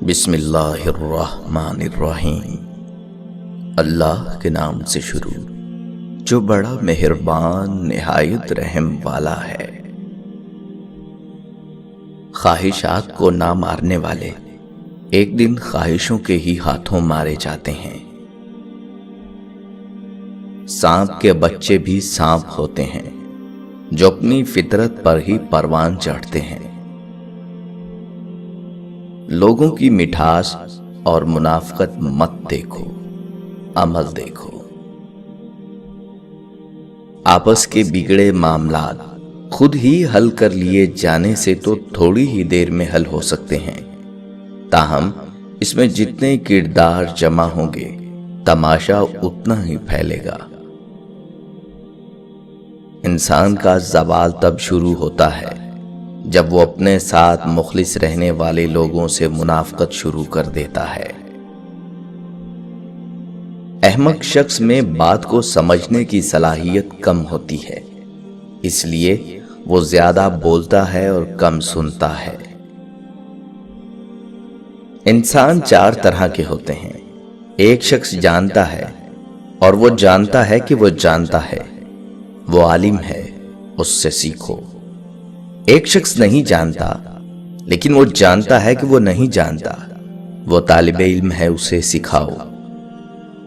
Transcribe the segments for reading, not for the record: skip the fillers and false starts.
بسم اللہ الرحمن الرحیم۔ اللہ کے نام سے شروع جو بڑا مہربان نہایت رحم والا ہے۔ خواہشات کو نہ مارنے والے ایک دن خواہشوں کے ہی ہاتھوں مارے جاتے ہیں۔ سانپ کے بچے بھی سانپ ہوتے ہیں جو اپنی فطرت پر ہی پروان چڑھتے ہیں۔ لوگوں کی مٹھاس اور منافقت مت دیکھو، عمل دیکھو۔ آپس کے بگڑے معاملات خود ہی حل کر لیے جانے سے تو تھوڑی ہی دیر میں حل ہو سکتے ہیں، تاہم اس میں جتنے کردار جمع ہوں گے تماشا اتنا ہی پھیلے گا۔ انسان کا زوال تب شروع ہوتا ہے جب وہ اپنے ساتھ مخلص رہنے والے لوگوں سے منافقت شروع کر دیتا ہے۔ احمق شخص میں بات کو سمجھنے کی صلاحیت کم ہوتی ہے، اس لیے وہ زیادہ بولتا ہے اور کم سنتا ہے۔ انسان چار طرح کے ہوتے ہیں۔ ایک شخص جانتا ہے اور وہ جانتا ہے کہ وہ جانتا ہے، وہ عالم ہے، اس سے سیکھو۔ ایک شخص نہیں جانتا لیکن وہ جانتا ہے کہ وہ نہیں جانتا، وہ طالب علم ہے، اسے سکھاؤ۔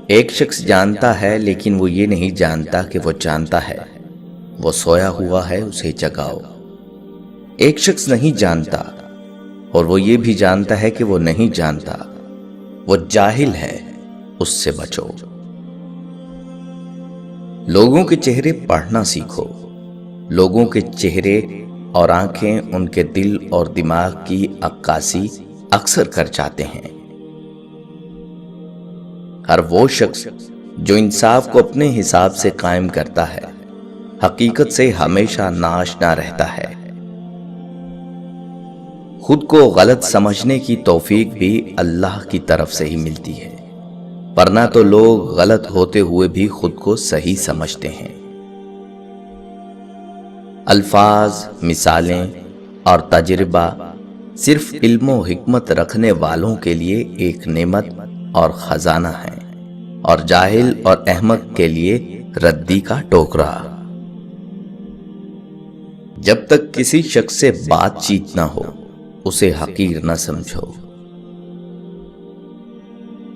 ایک شخص جانتا ہے لیکن وہ یہ نہیں جانتا کہ وہ جانتا ہے، وہ سویا ہوا ہے، اسے جگاؤ۔ ایک شخص نہیں جانتا اور وہ یہ بھی جانتا ہے کہ وہ نہیں جانتا، وہ جاہل ہے، اس سے بچو۔ لوگوں کے چہرے پڑھنا سیکھو۔ لوگوں کے چہرے اور آنکھیں ان کے دل اور دماغ کی عکاسی اکثر کر جاتے ہیں۔ ہر وہ شخص جو انصاف کو اپنے حساب سے قائم کرتا ہے حقیقت سے ہمیشہ ناآشنا رہتا ہے۔ خود کو غلط سمجھنے کی توفیق بھی اللہ کی طرف سے ہی ملتی ہے، ورنہ تو لوگ غلط ہوتے ہوئے بھی خود کو صحیح سمجھتے ہیں۔ الفاظ، مثالیں اور تجربہ صرف علم و حکمت رکھنے والوں کے لیے ایک نعمت اور خزانہ ہے، اور جاہل اور احمق کے لیے ردی کا ٹوکرا۔ جب تک کسی شخص سے بات چیت نہ ہو اسے حقیر نہ سمجھو۔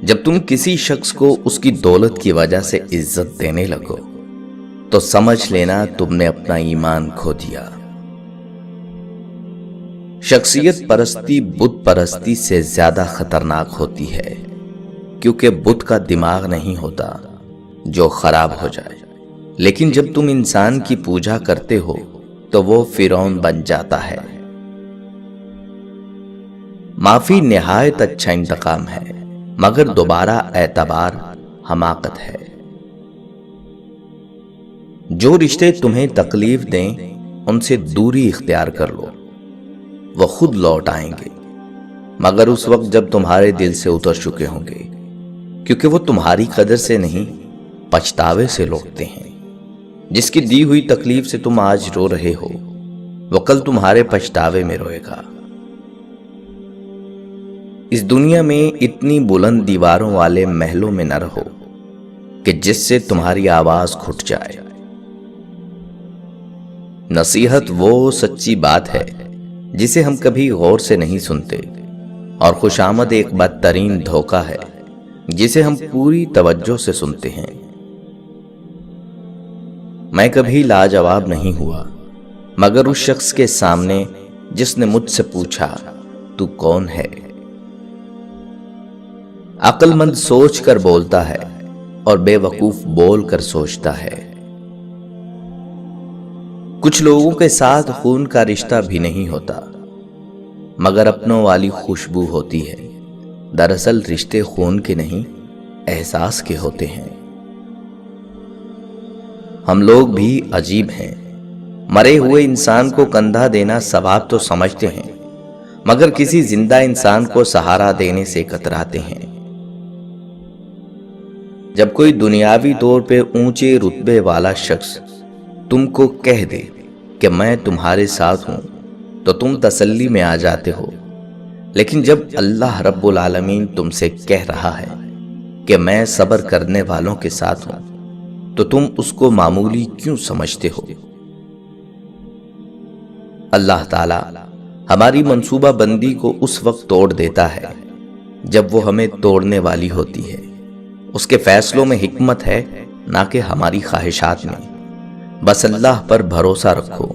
جب تم کسی شخص کو اس کی دولت کی وجہ سے عزت دینے لگو تو سمجھ لینا تم نے اپنا ایمان کھو دیا۔ شخصیت پرستی بت پرستی سے زیادہ خطرناک ہوتی ہے، کیونکہ بت کا دماغ نہیں ہوتا جو خراب ہو جائے، لیکن جب تم انسان کی پوجا کرتے ہو تو وہ فرعون بن جاتا ہے۔ معافی نہایت اچھا انتقام ہے، مگر دوبارہ اعتبار حماقت ہے۔ جو رشتے تمہیں تکلیف دیں ان سے دوری اختیار کر لو، وہ خود لوٹ آئیں گے، مگر اس وقت جب تمہارے دل سے اتر چکے ہوں گے، کیونکہ وہ تمہاری قدر سے نہیں پچھتاوے سے لوٹتے ہیں۔ جس کی دی ہوئی تکلیف سے تم آج رو رہے ہو وہ کل تمہارے پچھتاوے میں روئے گا۔ اس دنیا میں اتنی بلند دیواروں والے محلوں میں نہ رہو کہ جس سے تمہاری آواز گھٹ جائے۔ نصیحت وہ سچی بات ہے جسے ہم کبھی غور سے نہیں سنتے، اور خوشامد ایک بدترین دھوکہ ہے جسے ہم پوری توجہ سے سنتے ہیں۔ میں کبھی لاجواب نہیں ہوا مگر اس شخص کے سامنے جس نے مجھ سے پوچھا تو کون ہے؟ عقل مند سوچ کر بولتا ہے اور بے وقوف بول کر سوچتا ہے۔ کچھ لوگوں کے ساتھ خون کا رشتہ بھی نہیں ہوتا مگر اپنوں والی خوشبو ہوتی ہے۔ دراصل رشتے خون کے نہیں احساس کے ہوتے ہیں۔ ہم لوگ بھی عجیب ہیں، مرے ہوئے انسان کو کندھا دینا ثواب تو سمجھتے ہیں مگر کسی زندہ انسان کو سہارا دینے سے کتراتے ہیں۔ جب کوئی دنیاوی طور پہ اونچے رتبے والا شخص تم کو کہہ دے کہ میں تمہارے ساتھ ہوں تو تم تسلی میں آ جاتے ہو، لیکن جب اللہ رب العالمین تم سے کہہ رہا ہے کہ میں صبر کرنے والوں کے ساتھ ہوں، تو تم اس کو معمولی کیوں سمجھتے ہو؟ اللہ تعالی ہماری منصوبہ بندی کو اس وقت توڑ دیتا ہے جب وہ ہمیں توڑنے والی ہوتی ہے۔ اس کے فیصلوں میں حکمت ہے، نہ کہ ہماری خواہشات میں۔ بس اللہ پر بھروسہ رکھو،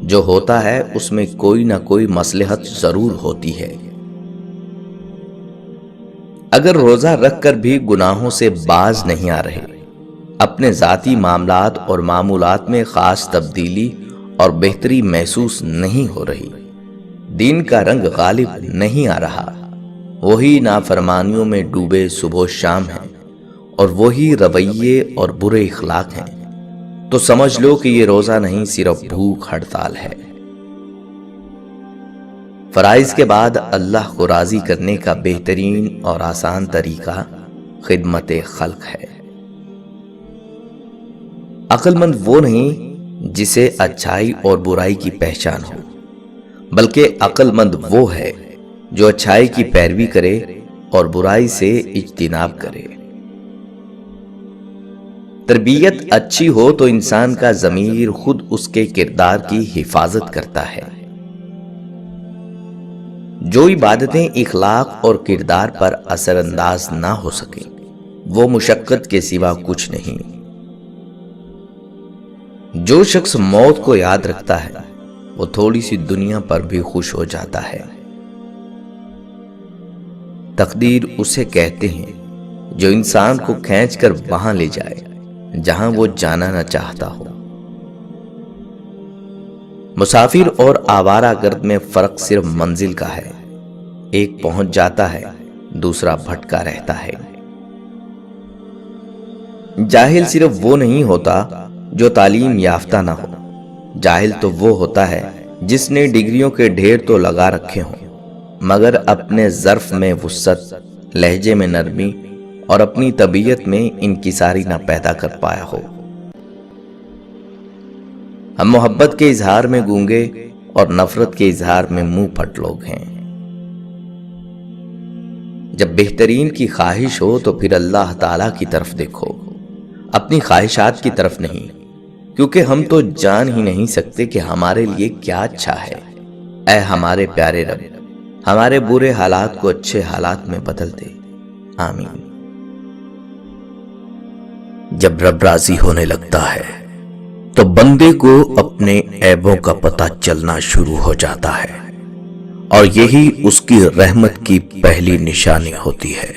جو ہوتا ہے اس میں کوئی نہ کوئی مصلحت ضرور ہوتی ہے۔ اگر روزہ رکھ کر بھی گناہوں سے باز نہیں آ رہے، اپنے ذاتی معاملات اور معمولات میں خاص تبدیلی اور بہتری محسوس نہیں ہو رہی، دین کا رنگ غالب نہیں آ رہا، وہی نافرمانیوں میں ڈوبے صبح و شام ہیں اور وہی رویے اور برے اخلاق ہیں، تو سمجھ لو کہ یہ روزہ نہیں، صرف بھوک ہڑتال ہے۔ فرائض کے بعد اللہ کو راضی کرنے کا بہترین اور آسان طریقہ خدمت خلق ہے۔ عقل مند وہ نہیں جسے اچھائی اور برائی کی پہچان ہو، بلکہ عقل مند وہ ہے جو اچھائی کی پیروی کرے اور برائی سے اجتناب کرے۔ تربیت اچھی ہو تو انسان کا ضمیر خود اس کے کردار کی حفاظت کرتا ہے۔ جو عبادتیں اخلاق اور کردار پر اثر انداز نہ ہو سکیں، وہ مشقت کے سوا کچھ نہیں۔ جو شخص موت کو یاد رکھتا ہے، وہ تھوڑی سی دنیا پر بھی خوش ہو جاتا ہے۔ تقدیر اسے کہتے ہیں جو انسان کو کھینچ کر وہاں لے جائے جہاں وہ جانا نہ چاہتا ہو۔ مسافر اور آوارہ گرد میں فرق صرف منزل کا ہے، ایک پہنچ جاتا ہے، دوسرا بھٹکا رہتا ہے۔ جاہل صرف وہ نہیں ہوتا جو تعلیم یافتہ نہ ہو، جاہل تو وہ ہوتا ہے جس نے ڈگریوں کے ڈھیر تو لگا رکھے ہوں مگر اپنے ظرف میں وسعت، لہجے میں نرمی اور اپنی طبیعت میں انکساری نہ پیدا کر پایا ہو۔ ہم محبت کے اظہار میں گونگے اور نفرت کے اظہار میں منہ پھٹ لوگ ہیں۔ جب بہترین کی خواہش ہو تو پھر اللہ تعالیٰ کی طرف دیکھو، اپنی خواہشات کی طرف نہیں، کیونکہ ہم تو جان ہی نہیں سکتے کہ ہمارے لیے کیا اچھا ہے۔ اے ہمارے پیارے رب، ہمارے برے حالات کو اچھے حالات میں بدل دے، آمین۔ جب رب راضی ہونے لگتا ہے تو بندے کو اپنے عیبوں کا پتہ چلنا شروع ہو جاتا ہے، اور یہی اس کی رحمت کی پہلی نشانی ہوتی ہے۔